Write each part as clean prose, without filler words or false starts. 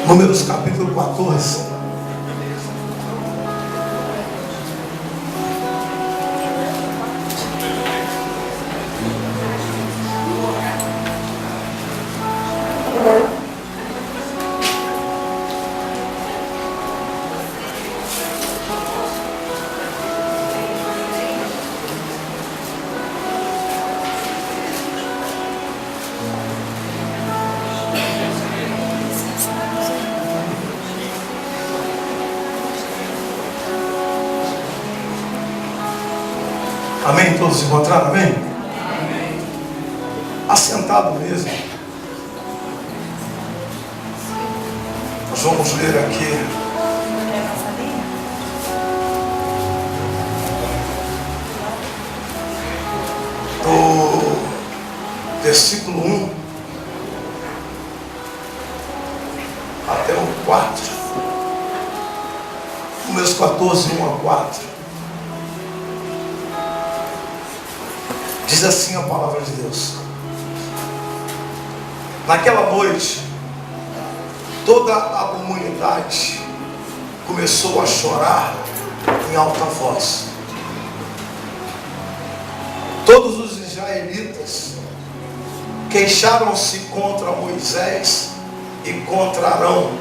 Números capítulo 14. Amém? Todos se encontraram? Amém? Amém. Assentado mesmo. Nós vamos ler aqui do versículo 1 até o 4. Números 14, 1 a 4. Diz assim a palavra de Deus: naquela noite, toda a comunidade começou a chorar em alta voz. Todos os israelitas queixaram-se contra Moisés e contra Arão,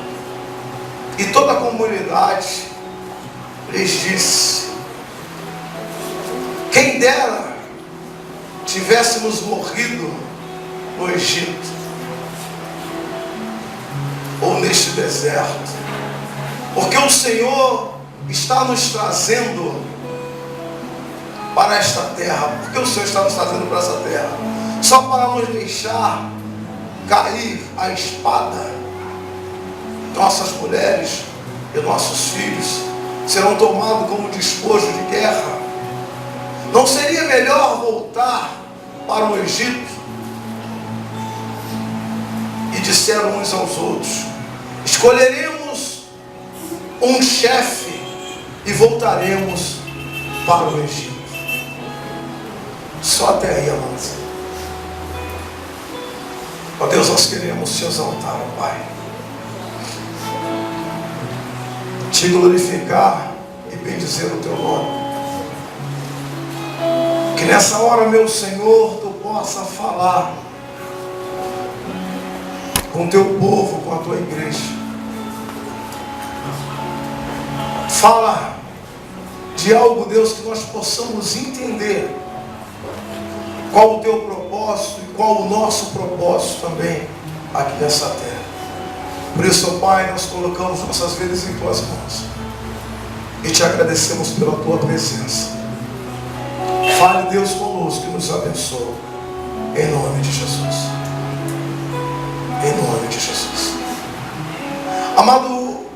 e toda a comunidade lhes disse: quem dera tivéssemos morrido no Egito ou neste deserto, porque o Senhor está nos trazendo para esta terra. Porque o Senhor está nos trazendo para essa terra só para nos deixar cair a espada. Nossas mulheres e nossos filhos serão tomados como despojo de guerra. Não seria melhor voltar para o Egito? E disseram uns aos outros: escolheremos um chefe e voltaremos para o Egito. Só até aí, amados. Ó Deus, nós queremos te exaltar, ó Pai, te glorificar e bendizer o teu nome. Que nessa hora, meu Senhor, tu possa falar com o teu povo, com a tua igreja. Fala de algo, Deus, que nós possamos entender qual o teu propósito e qual o nosso propósito também aqui nessa terra. Por isso, Pai, nós colocamos nossas vidas em tuas mãos e te agradecemos pela tua presença. Fale, Deus, conosco e nos abençoe, em nome de Jesus. Em nome de Jesus. Amado,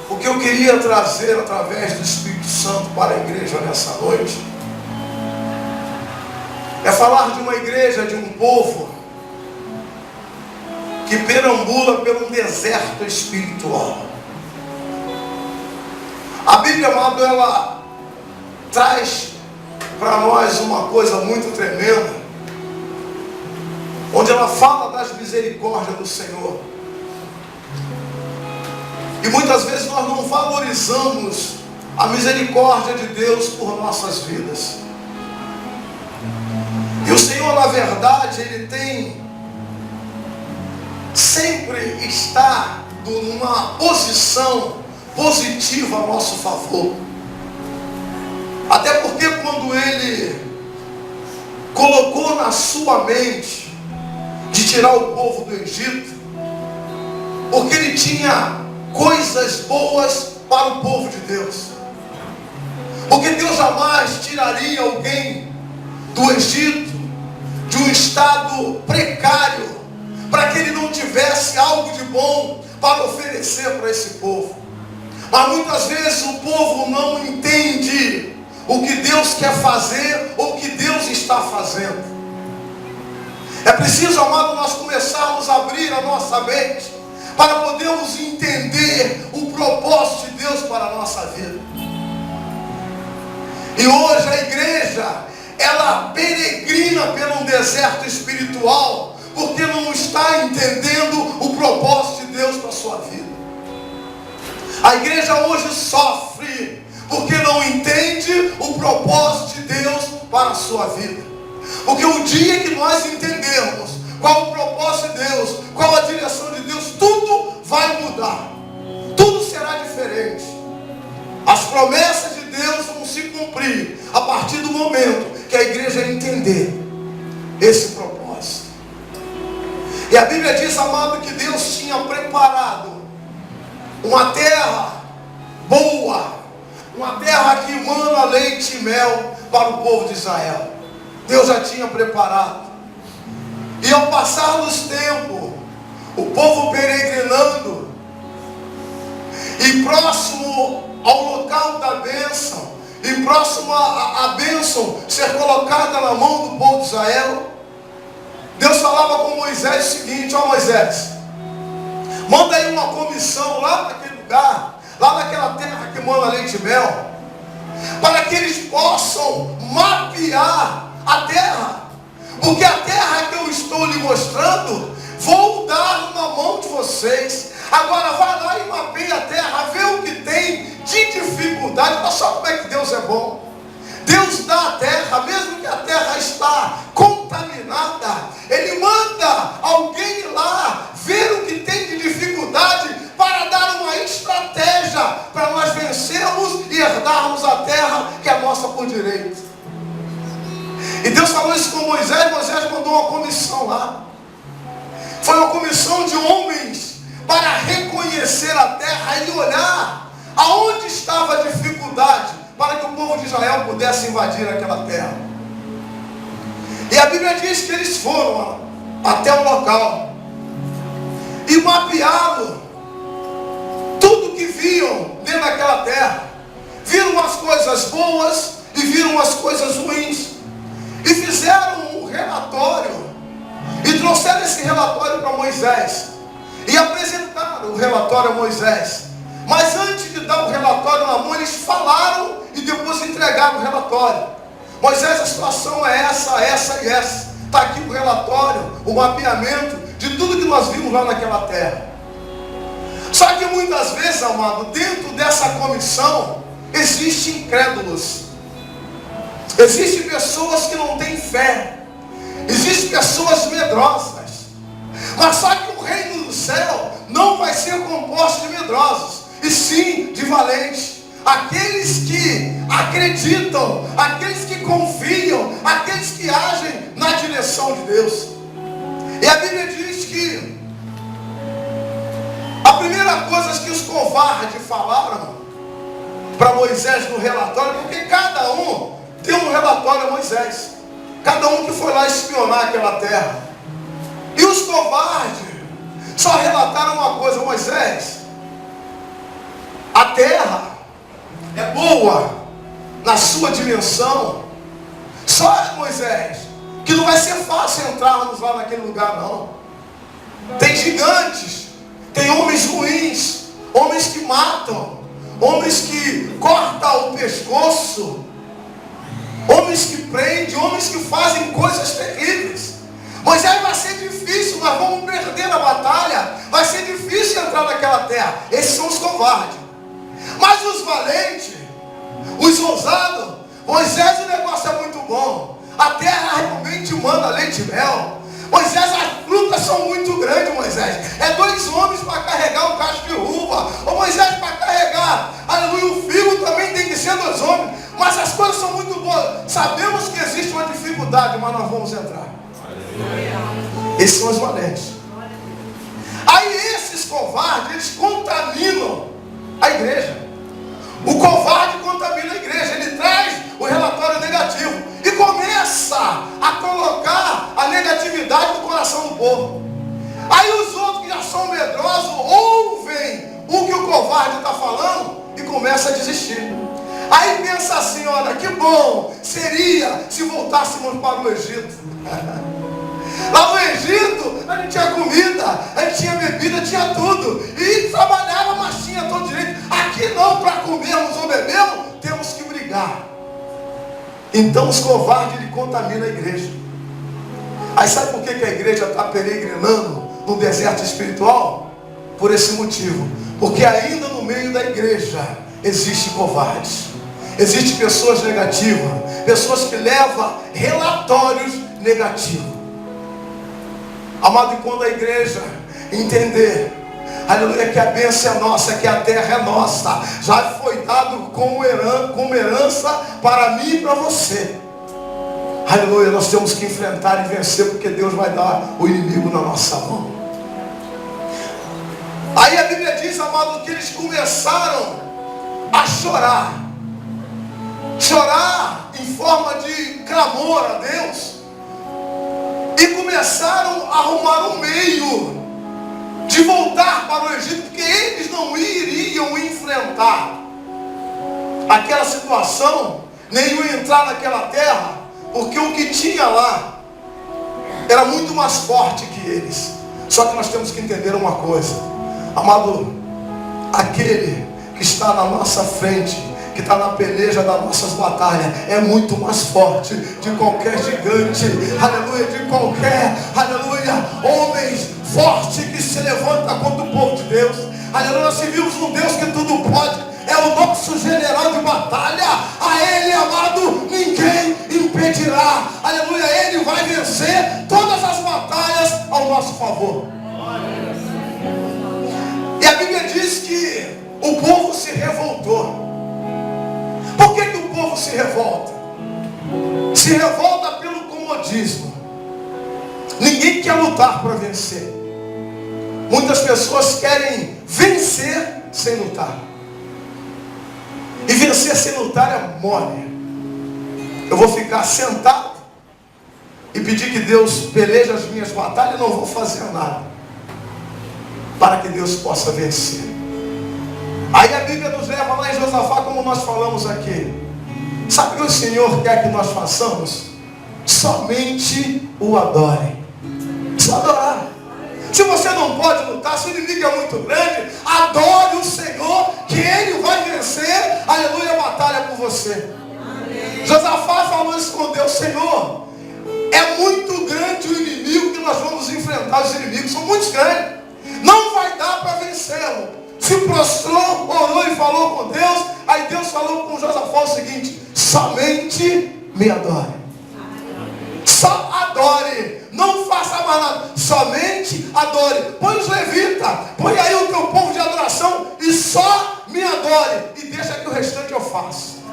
o que eu queria trazer através do Espírito Santo para a igreja nessa noite é falar de uma igreja, de um povo que perambula pelo deserto espiritual. A Bíblia, amado, ela traz para nós uma coisa muito tremenda, onde ela fala das misericórdias do Senhor. E muitas vezes nós não valorizamos a misericórdia de Deus por nossas vidas. E o Senhor, na verdade, Ele tem sempre está numa posição positiva a nosso favor. Até porque quando Ele colocou na sua mente de tirar o povo do Egito, porque Ele tinha coisas boas para o povo de Deus. Porque Deus jamais tiraria alguém do Egito, de um estado precário, para que ele não tivesse algo de bom para oferecer para esse povo. Mas muitas vezes o povo não entende o que Deus quer fazer ou o que Deus está fazendo. É preciso, amado, nós começarmos a abrir a nossa mente para podermos entender o propósito de Deus para a nossa vida. E hoje a igreja, ela peregrina pelo deserto espiritual, porque não está entendendo o propósito de Deus para a sua vida. A igreja hoje sofre porque não entende o propósito de Deus para a sua vida. Porque o dia que nós entendermos qual o propósito de Deus, qual a direção de Deus, tudo vai mudar. Tudo será diferente. As promessas de Deus vão se cumprir a partir do momento que a igreja entender esse propósito. E a Bíblia diz, amado, que Deus tinha preparado uma terra boa, uma terra que emana leite e mel para o povo de Israel. Deus já tinha preparado. E ao passar dos tempos, o povo peregrinando, e próximo ao local da bênção, e próximo à bênção ser colocada na mão do povo de Israel, Deus falava com Moisés o seguinte: ó Moisés, manda aí uma comissão lá naquele lugar, lá naquela terra que emana leite e mel, para que eles possam mapear a terra, porque a terra que eu estou lhe mostrando, vou dar na mão de vocês. Agora vai lá e mapeia a terra, vê o que tem de dificuldade. Olha só como é que Deus é bom. Deus dá a terra, mesmo que a terra está contaminada, Ele manda alguém lá ver o que tem de dificuldade para dar uma estratégia para nós vencermos e herdarmos a terra que é nossa por direito. E Deus falou isso com Moisés. Moisés mandou uma comissão lá. Foi uma comissão de homens para reconhecer a terra e olhar aonde estava a dificuldade, para que o povo de Israel pudesse invadir aquela terra. E a Bíblia diz que eles foram até o local e mapearam tudo que viam dentro daquela terra. Viram as coisas boas e viram as coisas ruins, e fizeram um relatório e trouxeram esse relatório para Moisés e apresentaram o relatório a Moisés. Mas antes de dar o relatório na mão, eles falaram e depois entregaram o relatório. Moisés, a situação é essa, essa e essa. Está aqui o relatório, o mapeamento de tudo que nós vimos lá naquela terra. Só que muitas vezes, amado, dentro dessa comissão, existem incrédulos. Existem pessoas que não têm fé. Existem pessoas medrosas. Mas só que o reino do céu não vai ser composto de medrosos, e sim de valentes. Aqueles que acreditam, aqueles que confiam, aqueles que agem na direção de Deus. E a Bíblia diz que a primeira coisa que os covardes falaram para Moisés no relatório, porque cada um tem um relatório a Moisés, cada um que foi lá espionar aquela terra. E os covardes só relataram uma coisa: Moisés, a terra é boa na sua dimensão. Só, Moisés, que não vai ser fácil entrarmos lá naquele lugar, não. Tem gigantes, tem homens ruins, homens que matam, homens que cortam o pescoço, homens que prendem, homens que fazem coisas terríveis. Moisés, vai ser difícil, nós vamos perder a batalha, vai ser difícil entrar naquela terra. Esses são os covardes. Mas os valentes, os ousados, Moisés, o negócio é muito bom. A terra realmente manda leite e mel. Moisés, as frutas são muito grandes, Moisés. É 2 homens para carregar um cacho de uva. Ô Moisés, para carregar, aleluia, o figo também tem que ser 2 homens. Mas as coisas são muito boas. Sabemos que existe uma dificuldade, mas nós vamos entrar. Esses são os valentes. Aí esses covardes, eles contaminam a igreja. O covarde contamina a igreja. Ele traz o relatório negativo e começa a colocar a negatividade no coração do povo. Aí os outros que já são medrosos ouvem o que o covarde está falando e começam a desistir. Aí pensa assim: olha, que bom seria se voltássemos para o Egito. Lá no Egito a gente tinha comida, a gente tinha bebida, tinha tudo, e trabalhava, mas tinha todo direito. Aqui não, para comermos ou bebermos, temos que brigar. Então os covardes, ele contamina a igreja. Aí sabe por que a igreja está peregrinando no deserto espiritual? por esse motivo. Porque ainda no meio da igreja existe covardes. Existem pessoas negativas, pessoas que levam relatórios negativos. Amado, e quando a igreja entender, aleluia, que a bênção é nossa, que a terra é nossa, já foi dado como herança para mim e para você. Aleluia, nós temos que enfrentar e vencer, porque Deus vai dar o inimigo na nossa mão. Aí a Bíblia diz, amado, que eles começaram a chorar. Chorar em forma de clamor a Deus. E começaram a arrumar um meio de voltar para o Egito, porque eles não iriam enfrentar aquela situação, nem iam entrar naquela terra, porque o que tinha lá era muito mais forte que eles. Só que nós temos que entender uma coisa, amado, aquele que está na nossa frente, que está na peleja das nossas batalhas, é muito mais forte de qualquer gigante, aleluia, de qualquer, aleluia, homens fortes que se levanta contra o povo de Deus. Aleluia, nós servimos um Deus que tudo pode, é o nosso general de batalha. A Ele, amado, ninguém impedirá. Aleluia, Ele vai vencer todas as batalhas ao nosso favor. E a Bíblia diz que o povo se revoltou. Por que o povo se revolta? Se revolta pelo comodismo. Ninguém quer lutar para vencer. Muitas pessoas querem vencer sem lutar. E vencer sem lutar é mole. Eu vou ficar sentado e pedir que Deus peleje as minhas batalhas, não vou fazer nada para que Deus possa vencer. Aí a Bíblia nos leva lá em Josafá, como nós falamos aqui. Sabe o que o Senhor quer que nós façamos? Somente o adore. Só adorar. Se você não pode lutar, se o inimigo é muito grande, adore o Senhor, que Ele vai vencer, aleluia, a batalha por você. Amém. Josafá falou isso com Deus: Senhor, é muito grande o inimigo que nós vamos enfrentar. Os inimigos são muito grandes, não vai dar para vencê-lo. Se prostrou, orou e falou com Deus. Aí Deus falou com Josafá o seguinte: somente me adore. Só adore, não faça mais nada, somente adore. Põe os levitas, põe aí o teu povo de adoração e só me adore, e deixa que o restante eu faço.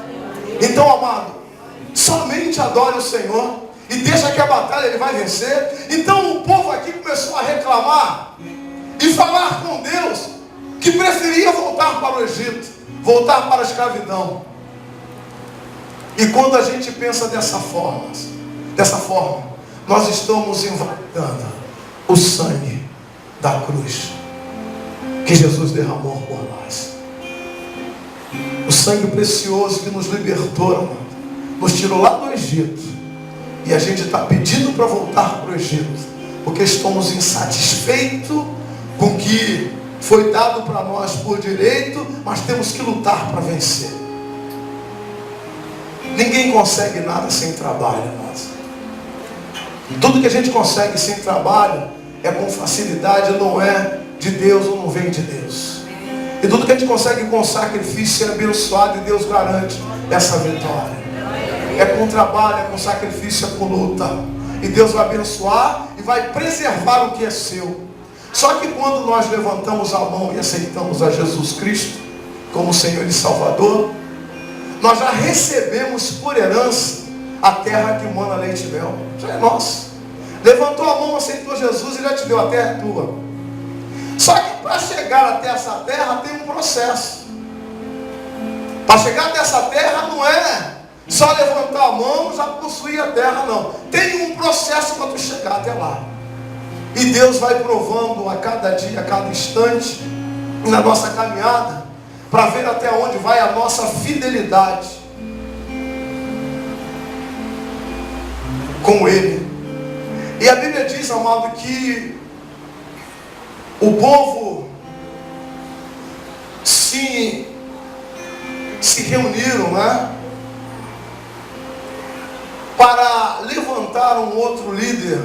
Então, amado, somente adore o Senhor e deixa que a batalha Ele vai vencer. Então o povo aqui começou a reclamar e falar com Deus que preferia voltar para o Egito, voltar para a escravidão. E quando a gente pensa dessa forma, nós estamos invalidando o sangue da cruz que Jesus derramou por nós. O sangue precioso que nos libertou, amado, nos tirou lá do Egito. E a gente está pedindo para voltar para o Egito, porque estamos insatisfeitos com o que foi dado para nós por direito, mas temos que lutar para vencer. Ninguém consegue nada sem trabalho, amados. Tudo que a gente consegue sem trabalho é com facilidade, não é de Deus ou não vem de Deus. E tudo que a gente consegue com sacrifício é abençoado, e Deus garante essa vitória. É com trabalho, é com sacrifício, é com luta. E Deus vai abençoar e vai preservar o que é seu. Só que quando nós levantamos a mão e aceitamos a Jesus Cristo como Senhor e Salvador, nós já recebemos por herança a terra que mana leite e mel. Já é nossa. Levantou a mão, aceitou Jesus e já te deu a terra tua. Só que para chegar até essa terra tem um processo. Para chegar até essa terra não é só levantar a mão e já possuir a terra, não. Tem um processo para tu chegar até lá. E Deus vai provando a cada dia, a cada instante, na nossa caminhada, para ver até onde vai a nossa fidelidade com Ele. E a Bíblia diz, amado, que o povo se reuniram, né, para levantar um outro líder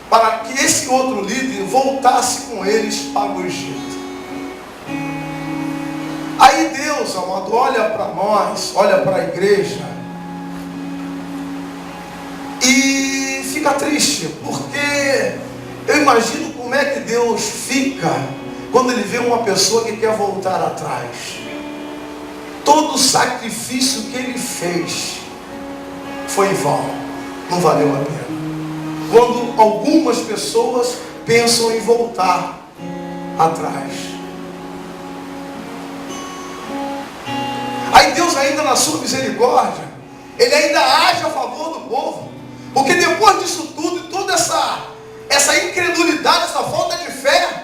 para que esse outro líder voltasse com eles para o Egito. Aí Deus, amado, olha para nós, olha para a igreja e fica triste, porque eu imagino como é que Deus fica quando Ele vê uma pessoa que quer voltar atrás. Todo o sacrifício que Ele fez foi em vão, não valeu a pena. Quando algumas pessoas pensam em voltar atrás. Aí Deus ainda na sua misericórdia, Ele ainda age a favor do povo. Porque depois disso tudo, e toda essa incredulidade, essa falta de fé,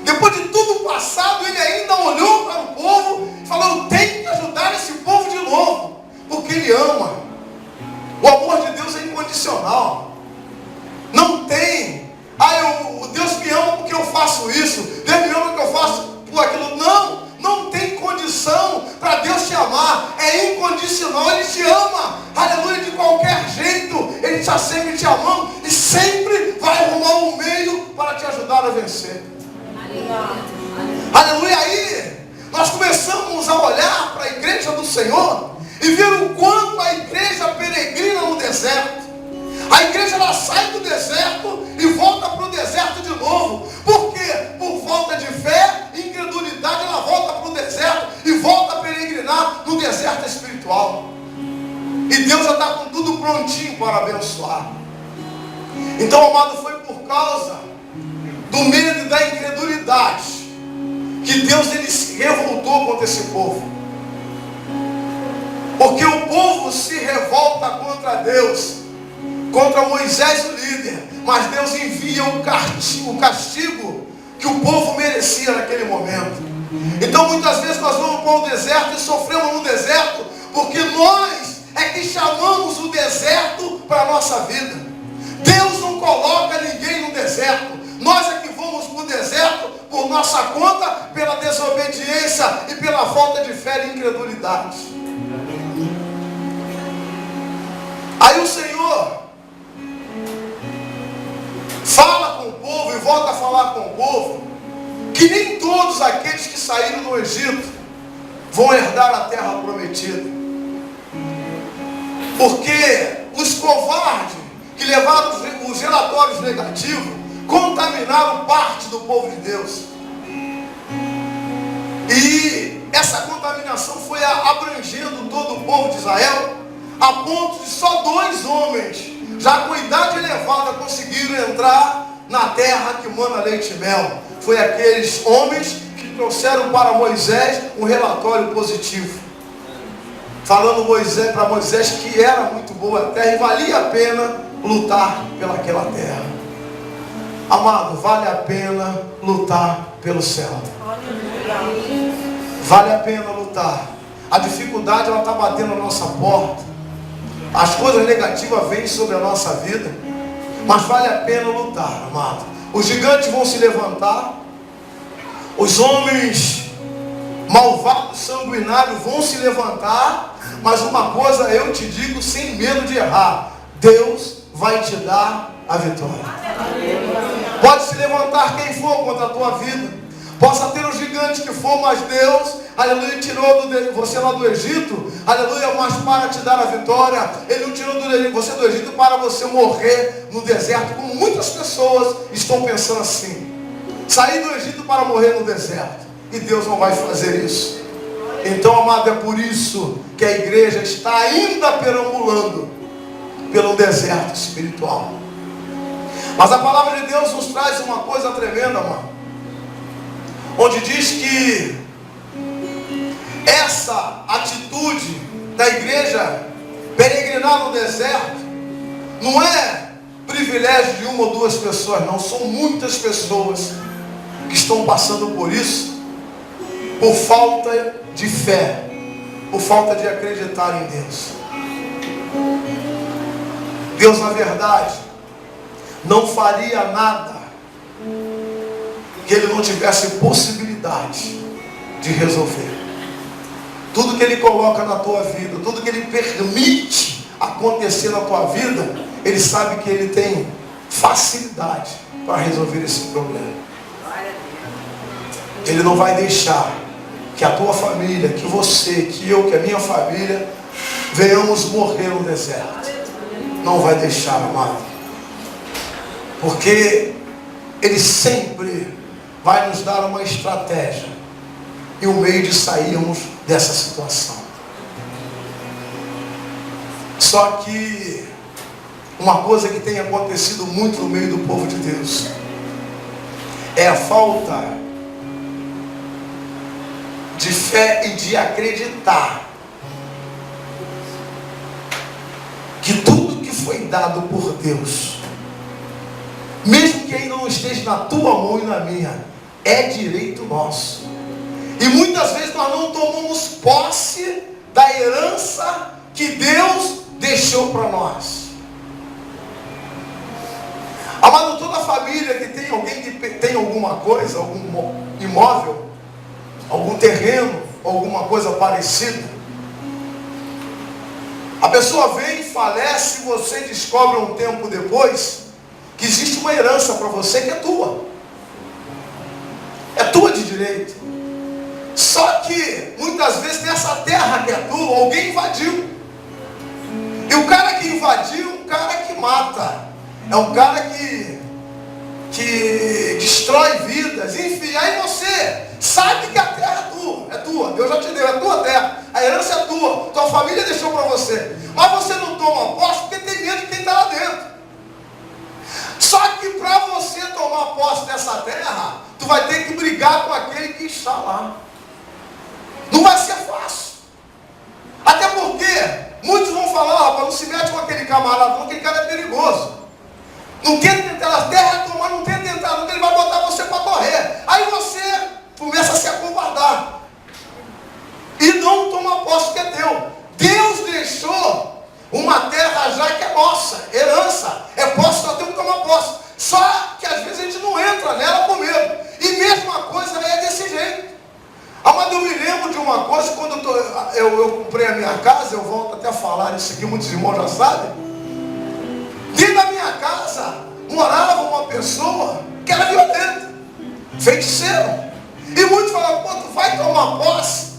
depois de tudo passado, Ele ainda olhou para o povo e falou: eu tenho que ajudar esse povo de novo. Porque Ele ama. O amor de Deus é incondicional. Não tem, Deus me ama porque eu faço isso, Deus me ama porque eu faço por aquilo. Não tem condição para Deus te amar. É incondicional. Ele te ama, aleluia, de qualquer jeito. Ele está sempre te amando e sempre vai arrumar um meio para te ajudar a vencer. Aleluia. Aí nós começamos a olhar para a igreja do Senhor e ver o quanto a igreja peregrina no deserto. A igreja ela sai do deserto e volta para o deserto de novo. Por quê? Por falta de fé, incredulidade, ela volta para o deserto e volta a peregrinar no deserto espiritual. E Deus já está com tudo prontinho para abençoar. Então, amado, foi por causa do medo e da incredulidade que Deus ele se revoltou contra esse povo. Porque o povo se revolta contra Deus, contra Moisés, o líder, mas Deus envia o castigo que o povo merecia naquele momento. Então muitas vezes nós vamos para o deserto e sofremos no deserto, porque nós é que chamamos o deserto para a nossa vida. Deus não coloca ninguém no deserto, nós é que vamos para o deserto por nossa conta, pela desobediência e pela falta de fé e incredulidade. Aí o Senhor fala com o povo e volta a falar com o povo que nem todos aqueles que saíram do Egito vão herdar a terra prometida. Porque os covardes que levaram os relatórios negativos contaminaram parte do povo de Deus. E essa contaminação foi abrangendo todo o povo de Israel, a ponto de só 2 homens, já com idade elevada, conseguiram entrar na terra que mana leite e mel. Foi aqueles homens que trouxeram para Moisés um relatório positivo, falando para Moisés que era muito boa a terra e valia a pena lutar pelaquela terra. Amado, vale a pena lutar pelo céu. Vale a pena lutar. A dificuldade ela está batendo na nossa porta. As coisas negativas vêm sobre a nossa vida, mas vale a pena lutar, amado. Os gigantes vão se levantar, os homens malvados, sanguinários vão se levantar, mas uma coisa eu te digo sem medo de errar: Deus vai te dar a vitória. Pode se levantar quem for contra a tua vida, possa ter o gigante que for, mas Deus, aleluia, tirou você lá do Egito, aleluia, mas para te dar a vitória. Ele não tirou você do Egito para você morrer no deserto, como muitas pessoas estão pensando assim. Sair do Egito para morrer no deserto, e Deus não vai fazer isso. Então, amado, é por isso que a igreja está ainda perambulando pelo deserto espiritual. Mas a palavra de Deus nos traz uma coisa tremenda, amado, onde diz que essa atitude da igreja peregrinar no deserto não é privilégio de 1 ou 2 pessoas, não. São muitas pessoas que estão passando por isso, por falta de fé, por falta de acreditar em Deus. Deus, na verdade, não faria nada que Ele não tivesse possibilidade de resolver. Tudo que Ele coloca na tua vida, tudo que Ele permite acontecer na tua vida, Ele sabe que Ele tem facilidade para resolver esse problema. Ele não vai deixar que a tua família, que você, que eu, que a minha família venhamos morrer no deserto. Não vai deixar, amado. Porque Ele sempre vai nos dar uma estratégia e um meio de sairmos dessa situação. Só que uma coisa que tem acontecido muito no meio do povo de Deus é a falta de fé e de acreditar que tudo que foi dado por Deus, mesmo que ainda não esteja na tua mão e na minha, é direito nosso. E muitas vezes nós não tomamos posse da herança que Deus deixou para nós. Amado, toda família que tem alguém que tem alguma coisa, algum imóvel, algum terreno, alguma coisa parecida, a pessoa vem, falece, e você descobre um tempo depois que existe uma herança para você que é tua. É tua de direito. Só que muitas vezes nessa terra que é tua, alguém invadiu. E o cara que invadiu é um cara que mata. É um cara que destrói vidas. Enfim, aí você sabe que a terra é tua. Deus já te deu, é tua terra. A herança é tua. Tua família deixou para você. Mas você não toma posse porque tem medo de quem está lá dentro. Só que para você tomar posse dessa terra, tu vai ter que brigar com aquele que está lá. Não vai ser fácil. Até porque muitos vão falar, rapaz, não se mete com aquele camarada, não, aquele cara é perigoso. Não tenta entrar na terra, mas não tenta entrar, não, ele vai botar você para correr. Aí você começa a se acovardar. E não toma posse que é teu. Deus deixou uma terra já que é nossa, herança. É posse, nós temos que tomar posse. Só que às vezes a gente não entra nela com medo. E mesma coisa é desse jeito. Amado, eu me lembro de uma coisa, quando eu comprei a minha casa, eu volto até a falar isso aqui, muitos irmãos já sabem. Dentro da minha casa morava uma pessoa que era violenta, feiticeiro. E muitos falavam, pô, tu vai tomar posse?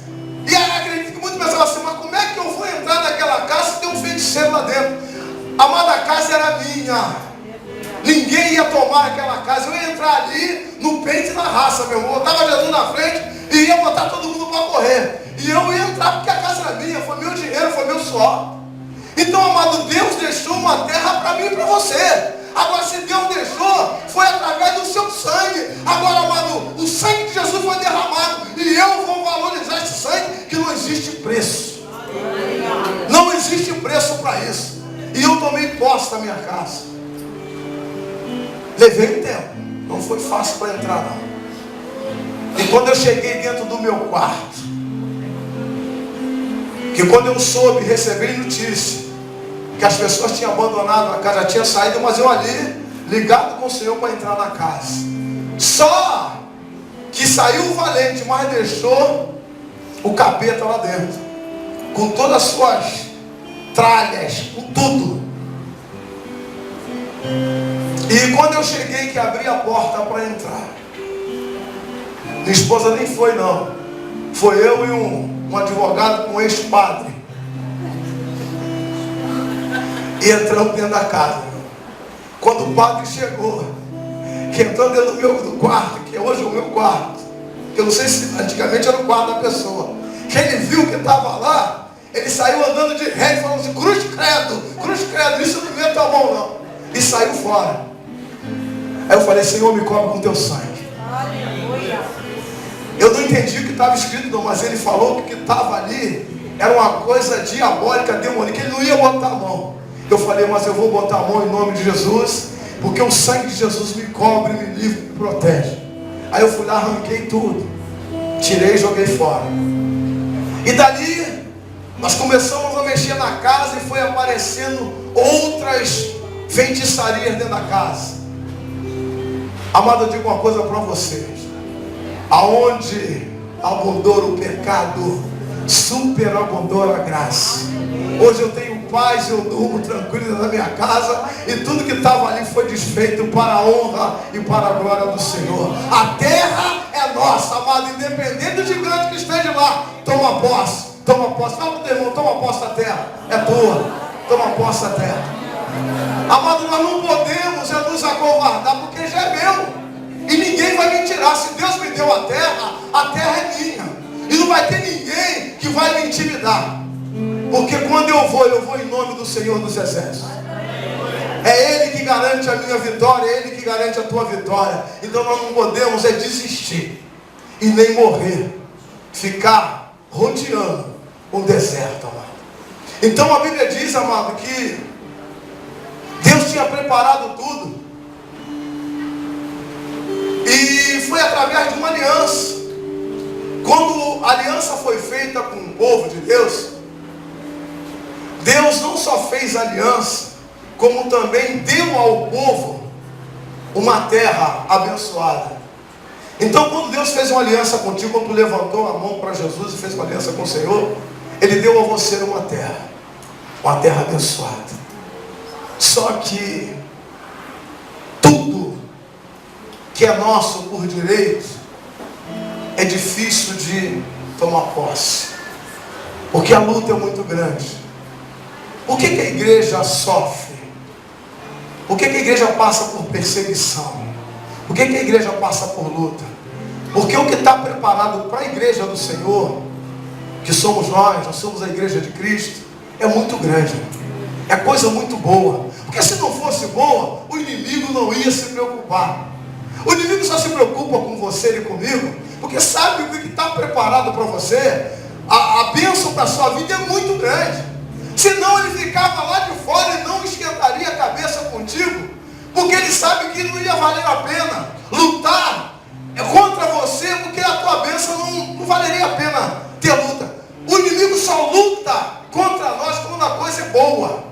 E aí acredito que muitos pensavam assim, mas como é que eu vou entrar naquela casa se tem um feiticeiro lá dentro? Amada, a casa era minha. Ninguém ia tomar aquela casa. Eu ia entrar ali no peito e na raça, meu irmão. Eu estava Jesus na frente e ia botar todo mundo para correr. E eu ia entrar porque a casa era minha, foi meu dinheiro, foi meu suor. Então, amado, Deus deixou uma terra para mim e para você. Agora, se Deus deixou, foi através do seu sangue. Agora, amado, o sangue de Jesus foi derramado. E eu vou valorizar esse sangue, que não existe preço. Não existe preço para isso. E eu tomei posse da minha casa. Levei um tempo. Não foi fácil para entrar, não. E quando eu cheguei dentro do meu quarto, que quando eu soube, recebi notícia que as pessoas tinham abandonado a casa, já tinha saído, mas eu ali, ligado com o Senhor para entrar na casa. Só que saiu o valente, mas deixou o capeta lá dentro, com todas as suas tralhas, com tudo. E quando eu cheguei, que abri a porta para entrar, minha esposa nem foi não, foi eu e um advogado com um ex-padre. E entramos dentro da casa. Quando o padre chegou, que entrou dentro do quarto, que hoje é o meu quarto, que eu não sei se antigamente era o quarto da pessoa, que ele viu que estava lá, ele saiu andando de ré e falou assim, cruz credo, isso não meto a mão não. E saiu fora. Aí eu falei, Senhor, me cobre com teu sangue. Eu não entendi o que estava escrito não, mas ele falou que o que estava ali era uma coisa diabólica, demoníaca, ele não ia botar a mão. Eu falei, mas eu vou botar a mão em nome de Jesus, porque o sangue de Jesus me cobre, me livra, me protege. Aí eu fui lá, arranquei tudo, tirei e joguei fora. E dali nós começamos a mexer na casa e foi aparecendo outras feitiçarias dentro da casa. Amado, eu digo uma coisa para vocês: aonde abundou o pecado, superabundou a graça. Hoje eu tenho paz, eu durmo tranquilo na minha casa, e tudo que estava ali foi desfeito para a honra e para a glória do Senhor. A terra é nossa, amado, independente do gigante que esteja lá. Toma posse, toma posse. Fala pro teu irmão, toma posse da terra, é tua. Toma posse da terra. Amado, nós não podemos nos acovardar, porque já é meu, e ninguém vai me tirar. Se Deus me deu a terra é minha, e não vai ter ninguém que vai me intimidar, porque quando eu vou em nome do Senhor dos Exércitos. É Ele que garante a minha vitória, é Ele que garante a tua vitória. Então nós não podemos desistir e nem morrer, ficar rodeando um deserto, amado. Então a Bíblia diz, amado, que Deus tinha preparado tudo, e foi através de uma aliança. Quando a aliança foi feita com o povo de Deus, Deus não só fez aliança, como também deu ao povo uma terra abençoada. Então quando Deus fez uma aliança contigo, quando tu levantou a mão para Jesus e fez uma aliança com o Senhor, Ele deu a você uma terra abençoada. Só que tudo que é nosso por direito é difícil de tomar posse, porque a luta é muito grande. Por que a igreja sofre? Por que a igreja passa por perseguição? Por que a igreja passa por luta? Porque o que está preparado para a igreja do Senhor, que somos nós somos a igreja de Cristo, é muito grande, é coisa muito boa. Porque se não fosse boa, o inimigo não ia se preocupar. O inimigo só se preocupa com você e comigo, porque sabe o que está preparado para você. A bênção para a sua vida é muito grande. Senão ele ficava lá de fora e não esquentaria a cabeça contigo, porque ele sabe que não ia valer a pena lutar contra você, porque a tua bênção não valeria a pena ter luta. O inimigo só luta contra nós quando a coisa é boa.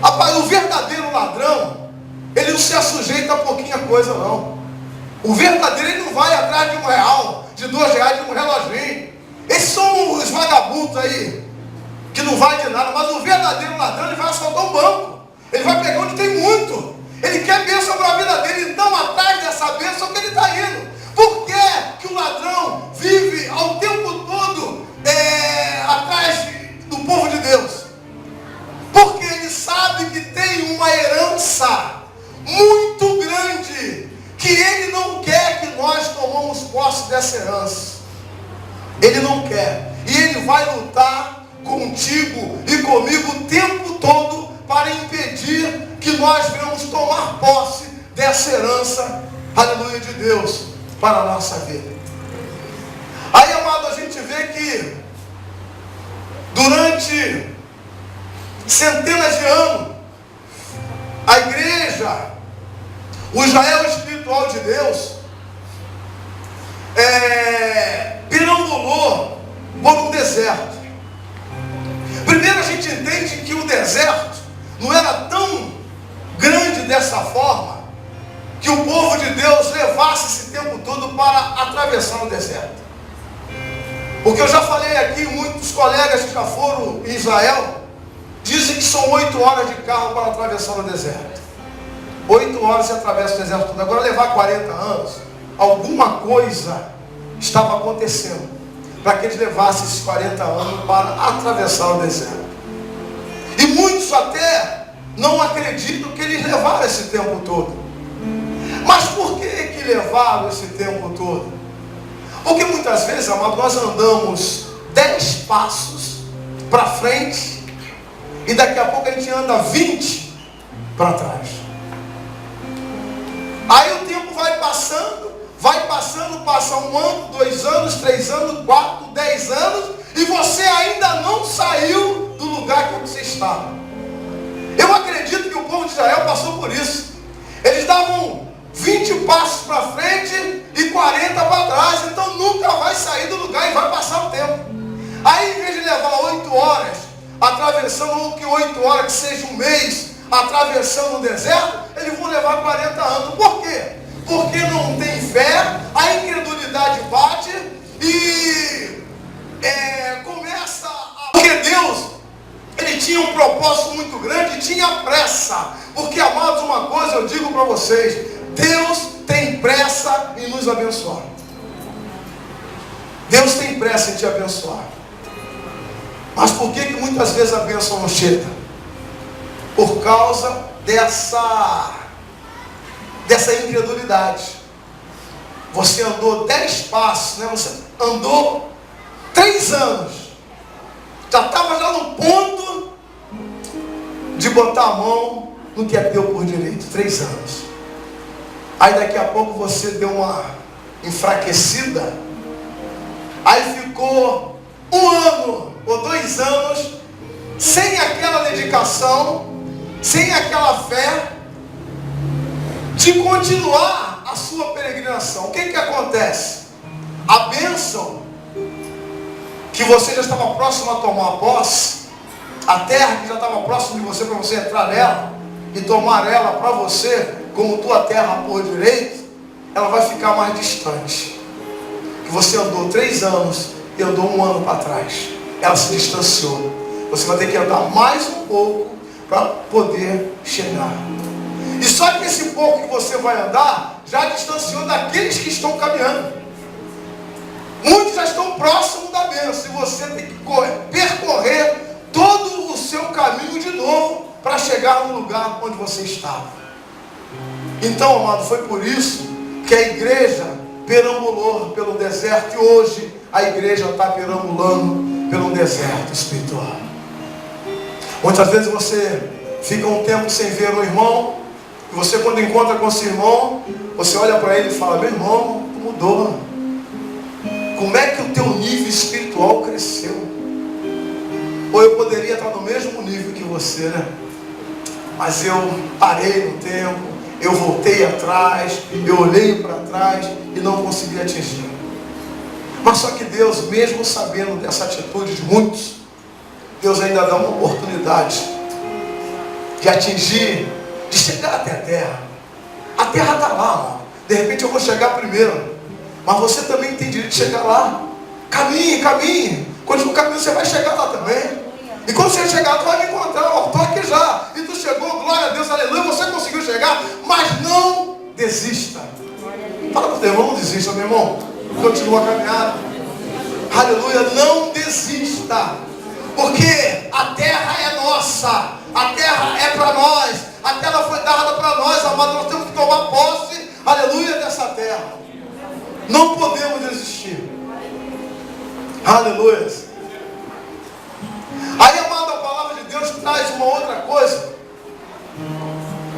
Rapaz, o verdadeiro ladrão, ele não se assujeita a pouquinha coisa, não. O verdadeiro, ele não vai atrás de R$1, de R$2, de um reloginho. Esses são os vagabundos aí, que não vai de nada. Mas o verdadeiro ladrão, ele vai assaltar um banco, ele vai pegar onde tem muito, ele quer bênção para a vida dele. Então atrás dessa bênção que ele está indo. Por que o ladrão vive ao tempo todo atrás do povo de Deus? Porque ele sabe que tem uma herança muito grande, que ele não quer que nós tomamos posse dessa herança. Ele não quer, e ele vai lutar contigo e comigo o tempo todo para impedir que nós venhamos tomar posse dessa herança, aleluia, de Deus para a nossa vida. Aí, amado, a gente vê que durante centenas de anos, a igreja, o Israel espiritual de Deus, perambulou por um deserto. Primeiro a gente entende que o deserto não era tão grande dessa forma, que o povo de Deus levasse esse tempo todo para atravessar o deserto. Porque eu já falei aqui, muitos colegas que já foram em Israel dizem que são 8 horas de carro para atravessar o deserto. 8 horas você atravessa o deserto todo. Agora levar 40 anos, alguma coisa estava acontecendo para que eles levassem esses 40 anos para atravessar o deserto. E muitos até não acreditam que eles levaram esse tempo todo. Mas por que levaram esse tempo todo? Porque muitas vezes, amado, nós andamos 10 passos para frente e daqui a pouco a gente anda 20 para trás. Aí o tempo vai passando, passa 1 ano, 2 anos, 3 anos, 4, 10 anos, e você ainda não saiu do lugar que você estava. Eu acredito que o povo de Israel passou por isso. Eles davam 20 passos para frente e 40 para trás, então nunca vai sair do lugar e vai passar o tempo. Aí, em vez de levar 8 horas atravessando, ou que 8 horas que seja um mês atravessando o deserto, eles vão levar 40 anos. Por quê? Porque não tem fé, a incredulidade bate e Porque Deus, Ele tinha um propósito muito grande e tinha pressa. Porque, amados, uma coisa eu digo para vocês: Deus tem pressa em nos abençoar. Deus tem pressa em te abençoar. Mas por que muitas vezes a bênção não chega? Por causa dessa incredulidade. Você andou 10 passos, né? Você andou 3 anos. Já estava já no ponto de botar a mão no que é teu por direito. 3 anos. Aí daqui a pouco você deu uma enfraquecida. Aí ficou 1 ano ou 2 anos sem aquela dedicação, sem aquela fé de continuar a sua peregrinação. O que acontece? A bênção que você já estava próximo a tomar posse, a terra que já estava próximo de você para você entrar nela e tomar ela para você como tua terra por direito, ela vai ficar mais distante. Que você andou 3 anos e andou 1 ano para trás. Ela se distanciou. Você vai ter que andar mais um pouco para poder chegar. E só que esse pouco que você vai andar já distanciou daqueles que estão caminhando. Muitos já estão próximos da bênção e você tem que percorrer todo o seu caminho de novo para chegar no lugar onde você estava. Então, amado, foi por isso que a igreja perambulou pelo deserto e hoje a igreja está perambulando pelo deserto espiritual. Muitas vezes você fica um tempo sem ver um irmão e você, quando encontra com esse irmão, você olha para ele e fala: meu irmão, tu mudou. Como é que o teu nível espiritual cresceu? Ou eu poderia estar no mesmo nível que você, né? Mas eu parei no tempo, eu voltei atrás, eu olhei para trás e não consegui atingir. Mas só que Deus, mesmo sabendo dessa atitude de muitos, Deus ainda dá uma oportunidade de atingir, de chegar até a terra. A terra está lá, mano. De repente eu vou chegar primeiro, mas você também tem direito de chegar lá. Caminhe, caminhe. Quando no caminho você vai chegar lá também. E quando você chegar, tu vai me encontrar. Ó, estou aqui já. E tu chegou, glória a Deus, aleluia. Você conseguiu chegar, mas não desista. Fala para o teu irmão: não desista, meu irmão. Continua a caminhada. Aleluia, não desista. Porque a terra é nossa. A terra é para nós. A terra foi dada para nós, amado. Nós temos que tomar posse, aleluia, dessa terra. Não podemos desistir. Aleluia. Aí, amado, a palavra de Deus traz uma outra coisa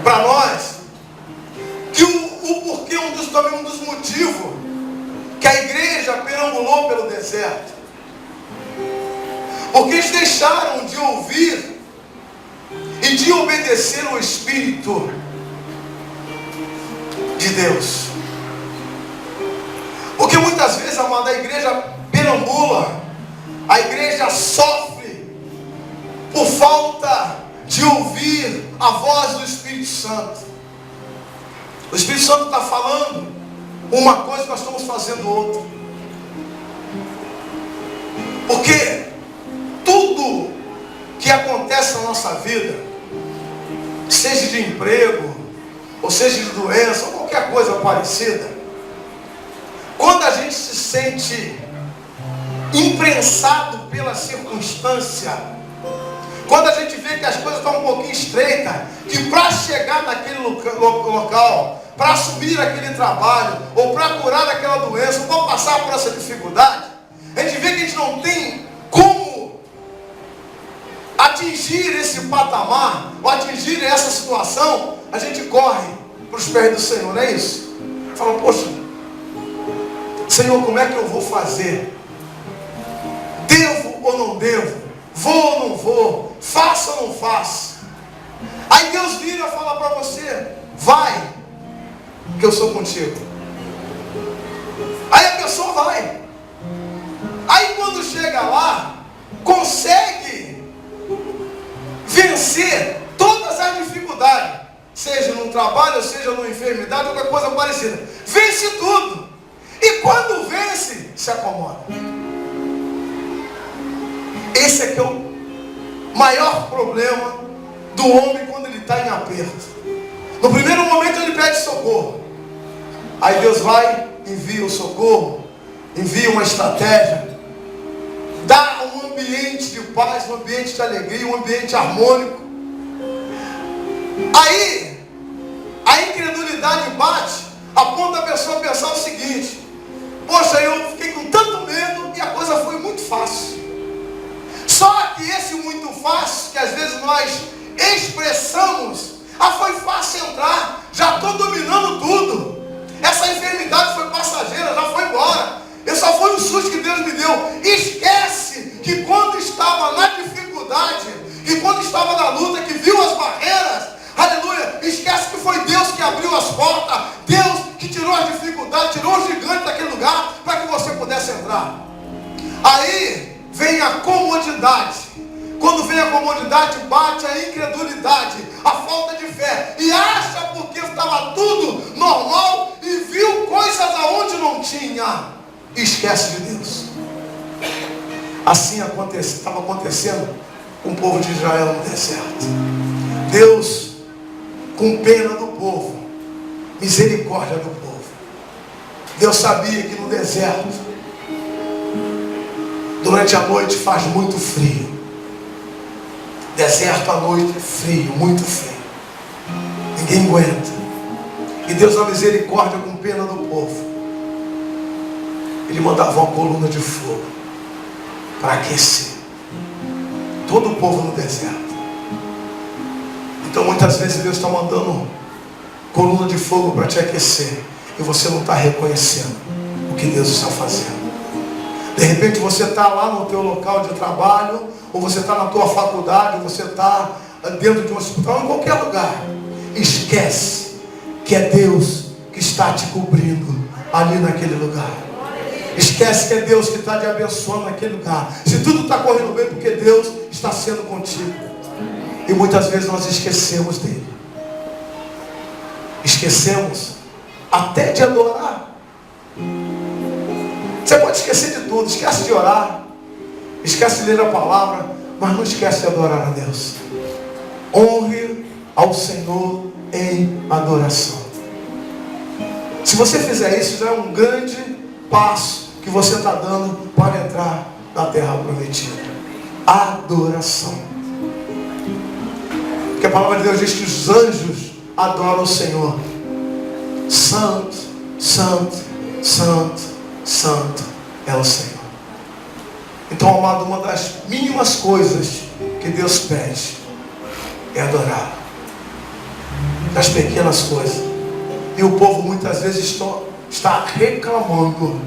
para nós. Que o porquê, também um dos motivos que a igreja perambulou pelo deserto. Porque eles deixaram de ouvir e de obedecer ao Espírito de Deus. Porque muitas vezes, amado, a igreja perambula, a igreja sofre por falta de ouvir a voz do Espírito Santo. O Espírito Santo está falando uma coisa e nós estamos fazendo outra. Porque tudo que acontece na nossa vida, seja de emprego, ou seja de doença, ou qualquer coisa parecida, quando a gente se sente imprensado pela circunstância, quando a gente vê que as coisas estão um pouquinho estreitas, que para chegar naquele local, para assumir aquele trabalho, ou para curar aquela doença, ou para passar por essa dificuldade, a gente vê que a gente não tem como atingir esse patamar, ou atingir essa situação, a gente corre para os pés do Senhor, não é isso? Fala: poxa, Senhor, como é que eu vou fazer? Devo ou não devo? Vou ou não vou? Faço ou não faço? Aí Deus vira e fala para você: vai, que eu sou contigo. Aí a pessoa vai. Aí quando chega lá, consegue vencer todas as dificuldades, seja no trabalho, seja numa enfermidade, outra coisa parecida. Vence tudo. E quando vence, se acomoda. Esse é que é o maior problema do homem quando ele está em aperto. No primeiro momento ele pede socorro. Aí Deus vai, envia o socorro, envia uma estratégia, dá um ambiente de paz, um ambiente de alegria, um ambiente harmônico. Aí a incredulidade bate, a ponto da pessoa pensar o seguinte: poxa, eu fiquei com tanto medo e a coisa foi muito fácil. Só que esse muito fácil, que às vezes nós expressamos, foi fácil entrar, já estou dominando tudo, essa enfermidade foi passageira, já foi embora, esse só foi um susto que Deus me deu. Esquece que quando estava na dificuldade, que quando estava na luta, que viu as barreiras, aleluia, esquece que foi Deus que abriu as portas, Deus que tirou as dificuldades, tirou o gigante daquele lugar, para que você pudesse entrar. Aí vem a comodidade. Quando vem a comodidade, bate a incredulidade, a falta de fé, e acha porque estava tudo normal e viu coisas aonde não tinha, e esquece de Deus. Assim estava acontecendo com o povo de Israel no deserto. Deus, com pena do povo, misericórdia do povo, Deus sabia que no deserto, durante a noite faz muito frio. Deserto à noite é frio, muito frio. Ninguém aguenta. E Deus, na misericórdia, com pena do povo, Ele mandava uma coluna de fogo para aquecer todo o povo no deserto. Então muitas vezes Deus está mandando coluna de fogo para te aquecer, e você não está reconhecendo o que Deus está fazendo. De repente você está lá no teu local de trabalho, ou você está na tua faculdade, ou você está dentro de um hospital, em qualquer lugar. Esquece que é Deus que está te cobrindo ali naquele lugar. Esquece que é Deus que está te abençoando naquele lugar. Se tudo está correndo bem, porque Deus está sendo contigo. E muitas vezes nós esquecemos dele. Esquecemos até de adorar. Você pode esquecer de tudo, esquece de orar, esquece de ler a palavra, mas não esquece de adorar a Deus. Honre ao Senhor em adoração. Se você fizer isso, já é um grande passo que você está dando para entrar na terra prometida. Adoração. Porque a palavra de Deus diz que os anjos adoram o Senhor. Santo, santo, santo, santo é o Senhor. Então, amado, uma das mínimas coisas que Deus pede é adorar. Das pequenas coisas. E o povo muitas vezes está reclamando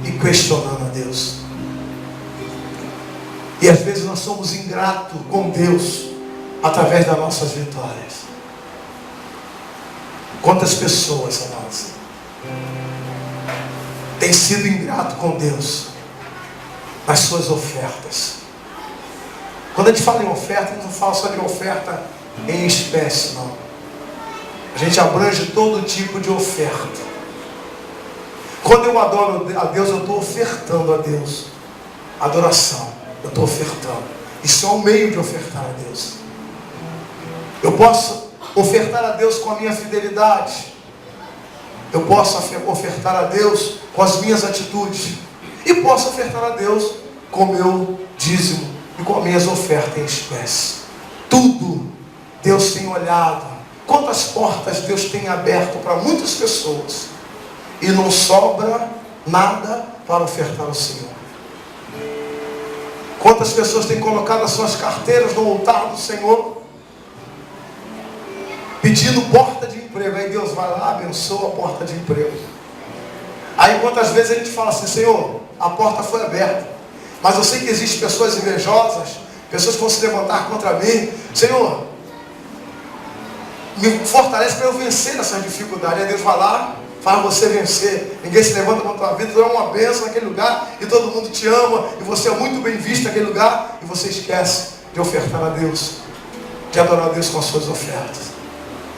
e questionando a Deus. E às vezes nós somos ingratos com Deus através das nossas vitórias. Quantas pessoas, amados, têm sido ingrato com Deus nas suas ofertas? Quando a gente fala em oferta, não fala só de oferta em espécie, não. A gente abrange todo tipo de oferta. Quando eu adoro a Deus, eu estou ofertando a Deus. Adoração, eu estou ofertando. Isso é um meio de ofertar a Deus. Eu posso ofertar a Deus com a minha fidelidade. Eu posso ofertar a Deus com as minhas atitudes. E posso ofertar a Deus com o meu dízimo e com as minhas ofertas em espécie. Tudo Deus tem olhado. Quantas portas Deus tem aberto para muitas pessoas. E não sobra nada para ofertar ao Senhor. Quantas pessoas têm colocado as suas carteiras no altar do Senhor, pedindo porta de emprego. Aí Deus vai lá, abençoa a porta de emprego. Aí quantas vezes a gente fala assim: Senhor, a porta foi aberta, mas eu sei que existem pessoas invejosas, pessoas que vão se levantar contra mim. Senhor, me fortalece para eu vencer essas dificuldades. Aí Deus vai lá, faz você vencer. Ninguém se levanta contra a tua vida. Tu é uma bênção naquele lugar, e todo mundo te ama, e você é muito bem visto naquele lugar, e você esquece de ofertar a Deus, de adorar a Deus com as suas ofertas.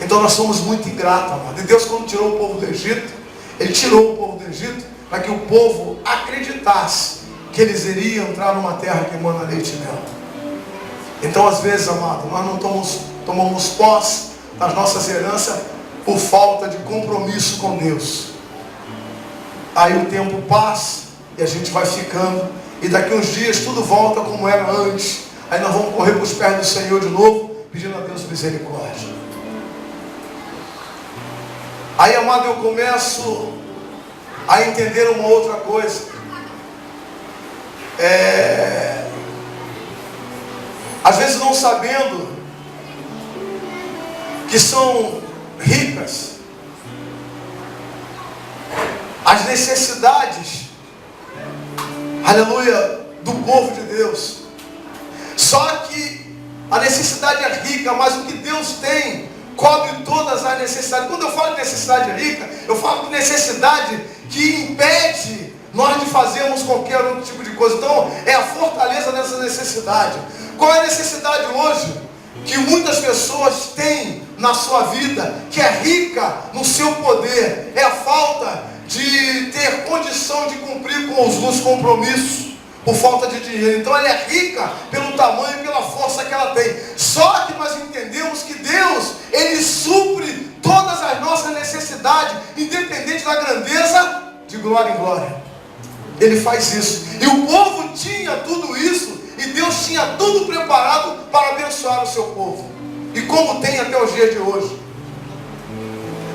Então nós somos muito ingratos, amado. E Deus, quando tirou o povo do Egito, Ele tirou o povo do Egito para que o povo acreditasse que eles iriam entrar numa terra que emana leite e mel. Então, às vezes, amado, nós não tomamos posse das nossas heranças por falta de compromisso com Deus. Aí o tempo passa e a gente vai ficando, e daqui uns dias tudo volta como era antes. Aí nós vamos correr para os pés do Senhor de novo, pedindo a Deus misericórdia. Aí, amado, eu começo a entender uma outra coisa. Às vezes não sabendo que são ricas as necessidades, aleluia, do povo de Deus. Só que a necessidade é rica, mas o que Deus tem cobre todas as necessidades. Quando eu falo de necessidade rica, eu falo de necessidade que impede nós de fazermos qualquer outro tipo de coisa. Então é a fortaleza dessa necessidade. Qual é a necessidade hoje que muitas pessoas têm na sua vida, que é rica no seu poder? É a falta de ter condição de cumprir com os compromissos por falta de dinheiro. Então ela é rica pelo tamanho e pela força que ela tem. Só que nós entendemos que Deus, Ele supre todas as nossas necessidades, independente da grandeza, de glória em glória. Ele faz isso. E o povo tinha tudo isso, e Deus tinha tudo preparado para abençoar o seu povo. E como tem até os dias de hoje.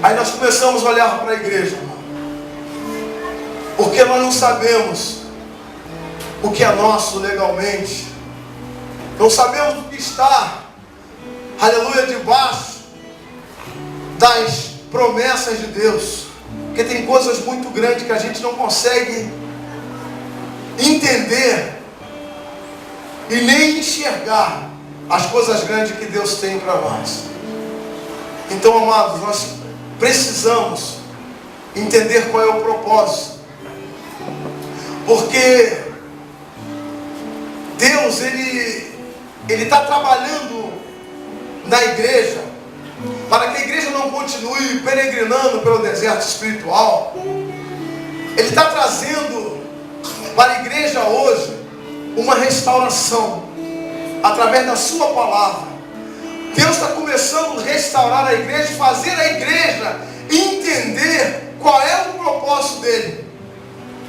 Aí nós começamos a olhar para a igreja, porque nós não sabemos o que é nosso legalmente. Não sabemos o que está, aleluia, debaixo das promessas de Deus. Porque tem coisas muito grandes que a gente não consegue entender e nem enxergar as coisas grandes que Deus tem para nós. Então, amados, nós precisamos entender qual é o propósito. Porque Deus, Ele está trabalhando na igreja, para que a igreja não continue peregrinando pelo deserto espiritual. Ele está trazendo para a igreja hoje uma restauração, através da sua palavra. Deus está começando a restaurar a igreja, fazer a igreja entender qual é o propósito dele,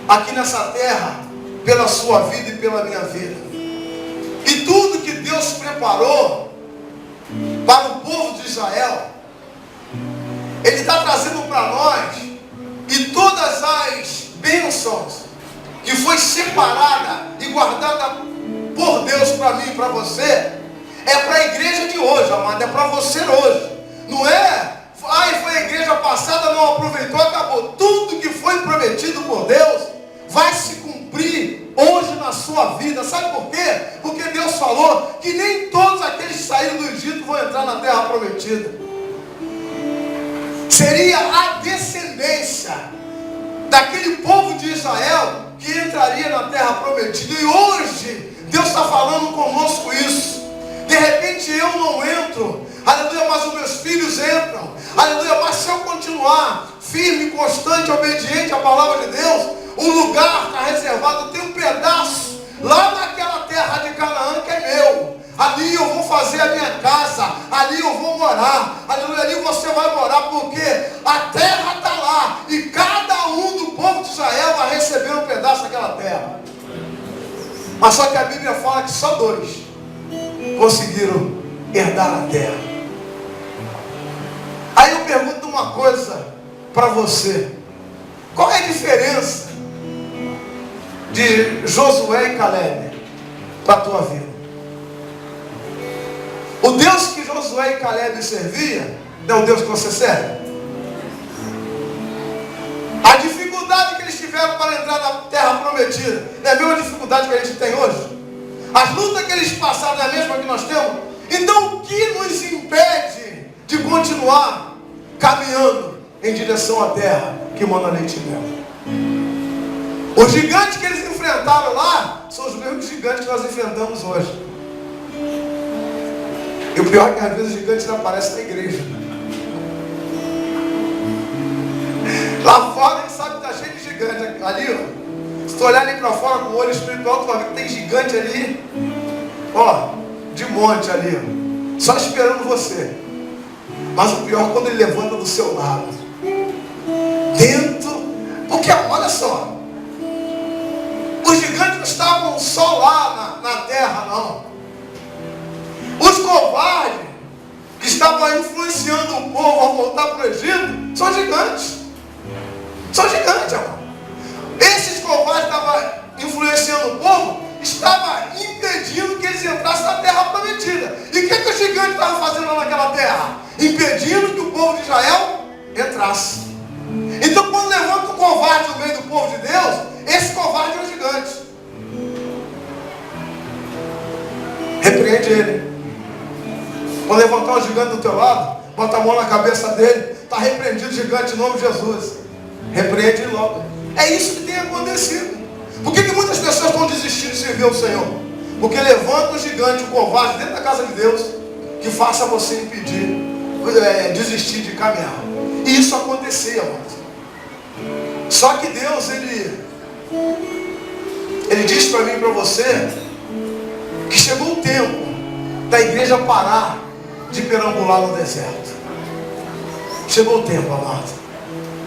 aqui nessa terra, pela sua vida e pela minha vida. E tudo que Deus preparou para o povo de Israel, Ele está trazendo para nós. E todas as bênçãos que foi separada e guardada por Deus para mim e para você, é para a igreja de hoje, amado, é para você hoje. Não é, foi a igreja passada, não aproveitou, acabou. Tudo que foi prometido por Deus vai se cumprir hoje na sua vida. Sabe por quê? Porque Deus falou que nem todos aqueles que saíram do Egito vão entrar na terra prometida. Seria a descendência daquele povo de Israel que entraria na terra prometida. E hoje Deus está falando conosco isso. De repente eu não entro, aleluia, mas os meus filhos entram, aleluia. Mas se eu continuar firme, constante, obediente à palavra de Deus, o lugar está reservado. Tem um pedaço lá naquela terra de Canaã que é meu. Ali eu vou fazer a minha casa, ali eu vou morar, aleluia, ali você vai morar, porque a terra está lá, e cada um do povo de Israel vai receber um pedaço daquela terra. Mas só que a Bíblia fala que só 2 conseguiram herdar a terra. Aí eu pergunto uma coisa para você: qual é a diferença de Josué e Caleb para a tua vida? O Deus que Josué e Caleb servia não é o Deus que você serve. A dificuldade que eles tiveram para entrar na terra prometida não é a mesma dificuldade que a gente tem hoje. As lutas que eles passaram não é a mesma que nós temos. Então o que nos impede de continuar caminhando em direção à terra que manda leite e mel? Os gigantes que eles enfrentaram lá são os mesmos gigantes que nós enfrentamos hoje. E o pior é que às vezes os gigantes não aparecem na igreja. Lá fora a gente sabe que está cheio de gigantes. Ali, ó, você tu olhar ali para fora com o olho espiritual, tu vai ver que tem gigante ali, ó, de monte ali, ó, só esperando você. Mas o pior é quando ele levanta do seu lado, dentro, porque olha só, os gigantes não estavam só lá na terra, não. Os covardes que estavam influenciando o povo a voltar para o Egito são gigantes. São gigantes, amor. Esses covardes que estavam influenciando o povo, estavam impedindo que eles entrassem na terra prometida. E o que os gigantes estavam fazendo lá naquela terra? Impedindo que o povo de Israel entrasse. Então, quando levanta um covarde no meio do povo de Deus, esse covarde é o gigante. Repreende ele. Quando levantar um gigante do teu lado, bota a mão na cabeça dele, está repreendido o gigante em nome de Jesus. Repreende ele logo. É isso que tem acontecido. Por que muitas pessoas estão desistindo de servir ao Senhor? Porque levanta um gigante, um covarde dentro da casa de Deus, que faça você impedir, desistir de caminhar. E isso acontecia, amados. Só que Deus, Ele diz para mim e para você, que chegou o tempo da igreja parar de perambular no deserto. Chegou o tempo, amado.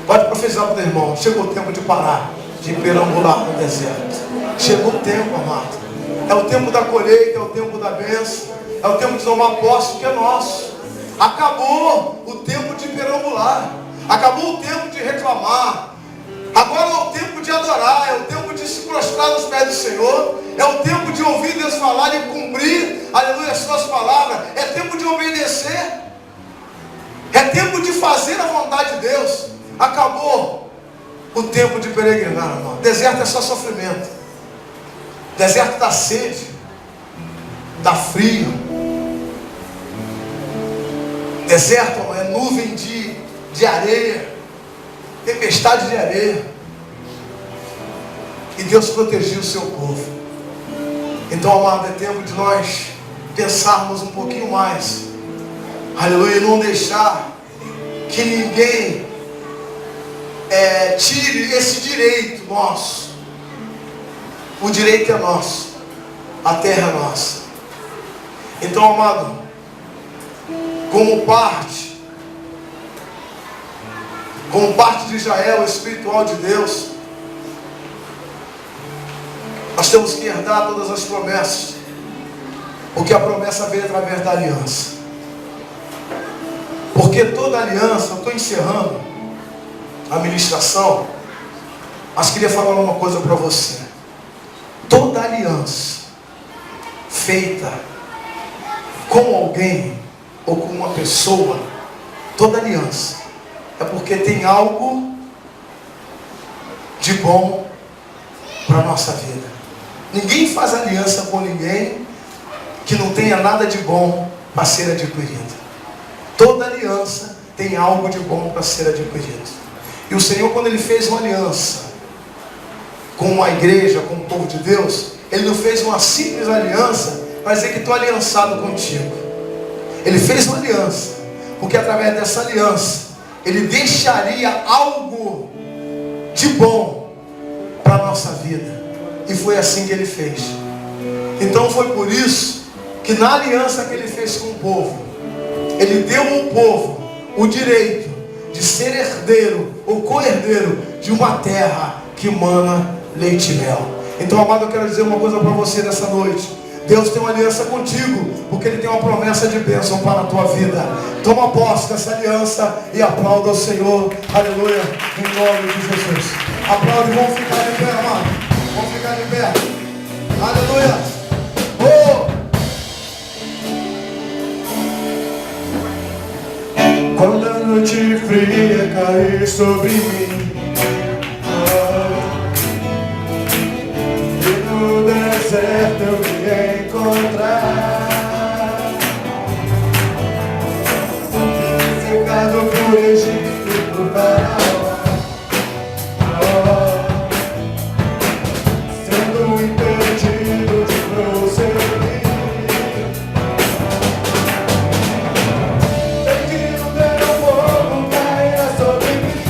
Pode profetizar para o teu irmão. Chegou o tempo de parar de perambular no deserto. Chegou o tempo, amado. É o tempo da colheita, é o tempo da bênção, é o tempo de tomar posse que é nosso. Acabou o tempo de perambular. Acabou o tempo de reclamar. Agora é o tempo de adorar, é o tempo de se prostrar nos pés do Senhor, é o tempo de ouvir Deus falar e cumprir, aleluia, as suas palavras, é tempo de obedecer, é tempo de fazer a vontade de Deus. Acabou o tempo de peregrinar, irmão. Deserto é só sofrimento, deserto dá sede, dá frio, deserto é nuvem de areia, tempestade de areia. E Deus protegiu o seu povo. Então, amado, é tempo de nós pensarmos um pouquinho mais, aleluia, e não deixar que ninguém tire esse direito nosso. O direito é nosso, a terra é nossa. Então, amado, como parte de Israel espiritual de Deus, nós temos que herdar todas as promessas, porque a promessa veio através da aliança. Porque toda aliança, eu estou encerrando a ministração, mas queria falar uma coisa para você. Toda aliança feita com alguém ou com uma pessoa, toda aliança é porque tem algo de bom para a nossa vida. Ninguém faz aliança com ninguém que não tenha nada de bom para ser adquirido. Toda aliança tem algo de bom para ser adquirido. E o Senhor, quando Ele fez uma aliança com a igreja, com o povo de Deus, Ele não fez uma simples aliança para dizer que estou aliançado contigo. Ele fez uma aliança, porque através dessa aliança Ele deixaria algo de bom para a nossa vida. E foi assim que Ele fez. Então foi por isso que na aliança que Ele fez com o povo, Ele deu ao povo o direito de ser herdeiro ou co-herdeiro de uma terra que mana leite e mel. Então, amado, eu quero dizer uma coisa para você nessa noite. Deus tem uma aliança contigo, porque Ele tem uma promessa de bênção para a tua vida. Toma posse dessa aliança e aplauda o Senhor, aleluia, em nome de Jesus. Aplaude e vamos ficar de pé, amado. Vamos ficar de pé, aleluia. Quando a noite fria cair sobre mim, e no deserto eu me encontrar, cercado por Egito e por Faraó, sendo impedido de prosseguir. Sei que o teu fogo cairá sobre mim,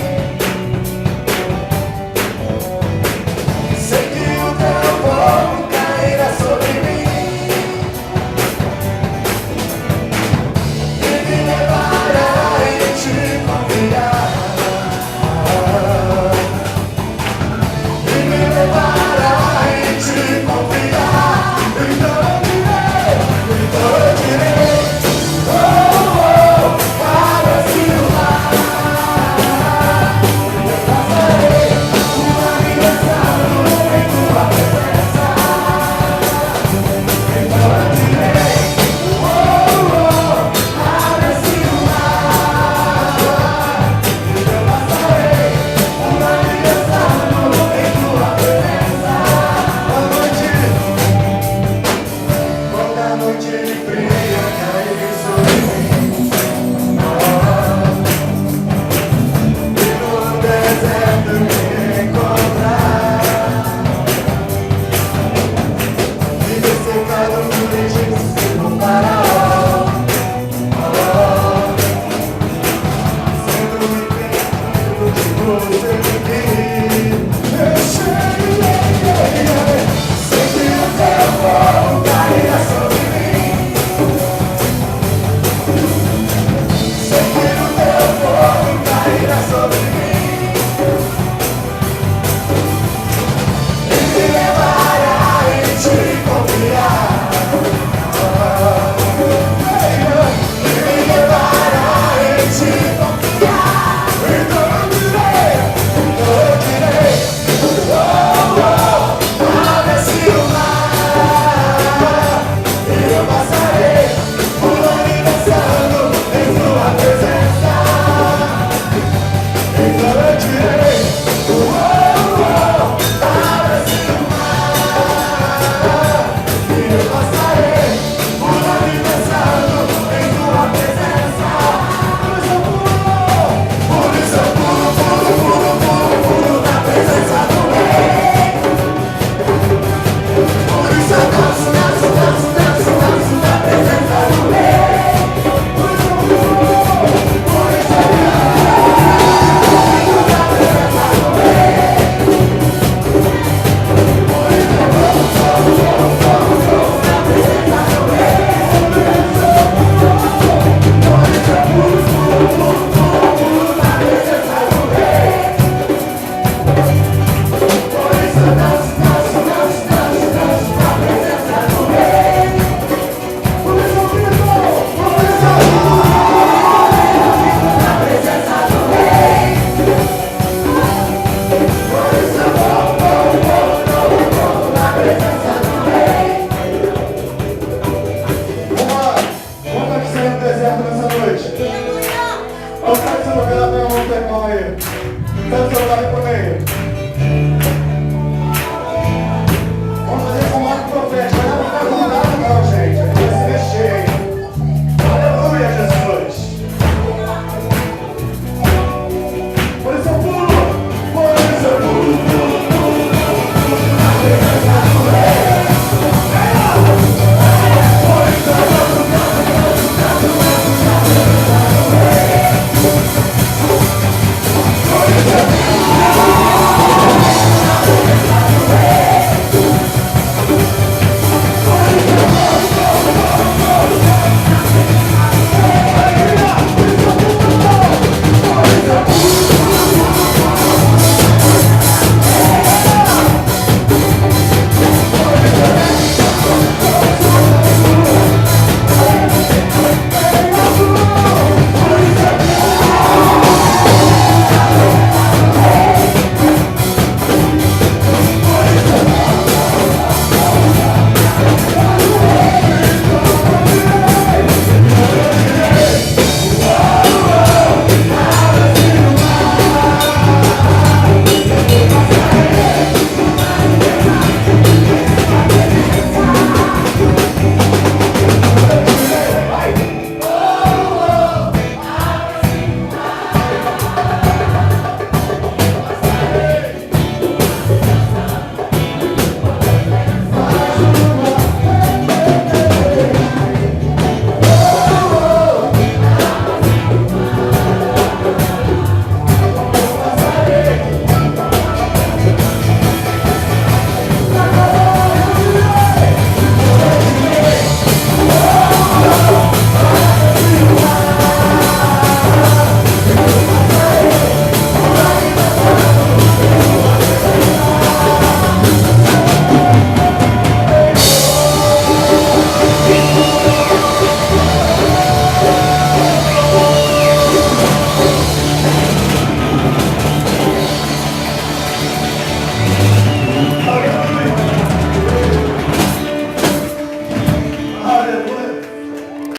Então você vai por aí.